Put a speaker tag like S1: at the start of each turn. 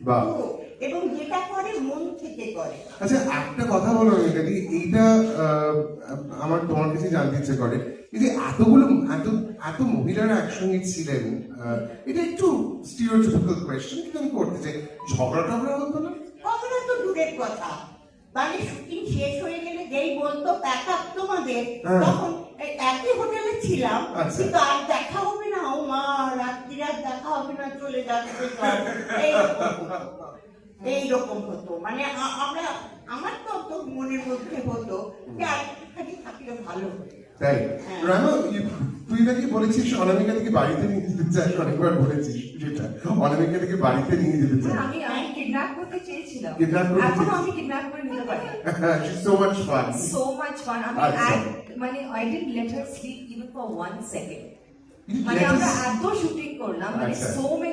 S1: বাহ।
S2: এবং যেটা করে মন থেকে করে।
S1: আচ্ছা একটা কথা বলো যদি এইটা আমার তোমার কাছে জানতে ইচ্ছে করে, এই যে এতগুলো এত মহিলারা একসঙ্গে ছিলেন, এটা একটু স্টিরিওটাইপিক্যাল কোয়েশ্চেন, কিন্তু আমি করতে চাই, ঝগড়া টগড়া হতো না?
S2: ঝগড়া তো দূরের কথা, মানে শুটিং শেষ হয়ে গেলে যেই বলতো প্যাক আপ তোমাদের, তখন একই হোটেলে ছিলাম, কিন্তু আর দেখা হবে না, ও মা রাত্রির আর দেখা হবে না, চলে যাচ্ছে এইরকম হতো। মানে আমরা, আমার তো মনের মধ্যে হতো যে আরেকটুখানি থাকলে ভালো হতো।
S1: তাই রানু, তুই নাকি বলেছিস অনামিকা থেকে বাড়িতে নিয়ে যেতে চাস, অনেকবার বলেছিস যেটা, অনামিকা থেকে বাড়িতে নিয়ে যেতে চাস।
S3: আমি কিডন্যাপ করতে চেয়েছিলাম,
S1: কিডন্যাপ করতে
S3: এখনো আমি কিডন্যাপ করে নিতে পারি।
S1: so much fun,
S3: so much fun. মানে I didn't let her sleep even for 1 second. মানে আমরা এত শুটিং করলাম, মানে so many